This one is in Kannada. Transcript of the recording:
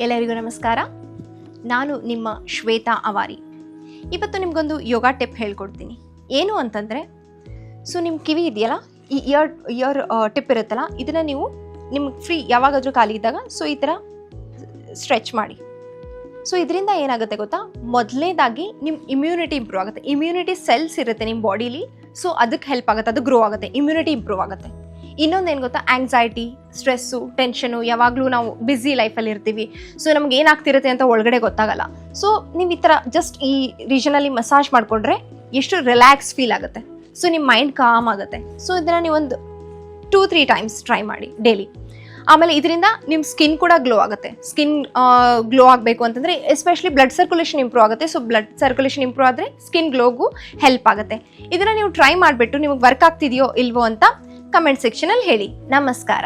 ಎಲ್ಲರಿಗೂ ನಮಸ್ಕಾರ. ನಾನು ನಿಮ್ಮ ಶ್ವೇತಾ ಅವಾರಿ. ಇವತ್ತು ನಿಮಗೊಂದು ಯೋಗ ಟಿಪ್ ಹೇಳ್ಕೊಡ್ತೀನಿ. ಏನು ಅಂತಂದರೆ, ಸೊ ನಿಮ್ಮ ಕಿವಿ ಇದೆಯಲ್ಲ, ಈ ಇಯರ್ ಟಿಪ್ ಇರುತ್ತಲ್ಲ, ಇದನ್ನು ನೀವು ನಿಮ್ಗೆ ಫ್ರೀ ಯಾವಾಗಾದರೂ ಖಾಲಿ ಇದ್ದಾಗ ಸೊ ಈ ಥರ ಸ್ಟ್ರೆಚ್ ಮಾಡಿ. ಸೊ ಇದರಿಂದ ಏನಾಗುತ್ತೆ ಗೊತ್ತಾ, ಮೊದಲನೇದಾಗಿ ನಿಮ್ಮ ಇಮ್ಯುನಿಟಿ ಇಂಪ್ರೂವ್ ಆಗುತ್ತೆ. ಇಮ್ಯುನಿಟಿ ಸೆಲ್ಸ್ ಇರುತ್ತೆ ನಿಮ್ಮ ಬಾಡೀಲಿ, ಸೊ ಅದಕ್ಕೆ ಹೆಲ್ಪ್ ಆಗುತ್ತೆ, ಅದು ಗ್ರೋ ಆಗುತ್ತೆ, ಇಮ್ಯುನಿಟಿ ಇಂಪ್ರೂವ್ ಆಗುತ್ತೆ. ಇನ್ನೊಂದೇನು ಗೊತ್ತಾ, ಆಂಗ್ಸೈಟಿ, ಸ್ಟ್ರೆಸ್ಸು, ಟೆನ್ಷನು, ಯಾವಾಗಲೂ ನಾವು ಬ್ಯುಸಿ ಲೈಫಲ್ಲಿ ಇರ್ತೀವಿ, ಸೊ ನಮ್ಗೆ ಏನಾಗ್ತಿರುತ್ತೆ ಅಂತ ಒಳಗಡೆ ಗೊತ್ತಾಗಲ್ಲ. ಸೊ ನೀವು ಈ ಥರ ಜಸ್ಟ್ ಈ ರೀಜನಲ್ಲಿ ಮಸಾಜ್ ಮಾಡಿಕೊಂಡ್ರೆ ಎಷ್ಟು ರಿಲ್ಯಾಕ್ಸ್ ಫೀಲ್ ಆಗುತ್ತೆ. ಸೊ ನಿಮ್ಮ ಮೈಂಡ್ ಕಾಮ್ ಆಗುತ್ತೆ. ಸೊ ಇದನ್ನು ನೀವೊಂದು 2-3 ಟೈಮ್ಸ್ ಟ್ರೈ ಮಾಡಿ ಡೈಲಿ. ಆಮೇಲೆ ಇದರಿಂದ ನಿಮ್ಮ ಸ್ಕಿನ್ ಕೂಡ ಗ್ಲೋ ಆಗುತ್ತೆ. ಸ್ಕಿನ್ ಗ್ಲೋ ಆಗಬೇಕು ಅಂತಂದರೆ ಎಸ್ಪೆಷಲಿ ಬ್ಲಡ್ ಸರ್ಕ್ಯುಲೇಷನ್ ಇಂಪ್ರೂವ್ ಆಗುತ್ತೆ. ಸೊ ಬ್ಲಡ್ ಸರ್ಕ್ಯುಲೇಷನ್ ಇಂಪ್ರೂವ್ ಆದರೆ ಸ್ಕಿನ್ ಗ್ಲೋಗೂ ಹೆಲ್ಪ್ ಆಗುತ್ತೆ. ಇದನ್ನು ನೀವು ಟ್ರೈ ಮಾಡಿಬಿಟ್ಟು ನಿಮಗೆ ವರ್ಕ್ ಆಗ್ತಿದೆಯೋ ಇಲ್ವೋ ಅಂತ ಕಮೆಂಟ್ ಸೆಕ್ಷನಲ್ಲಿ ಹೇಳಿ. ನಮಸ್ಕಾರ.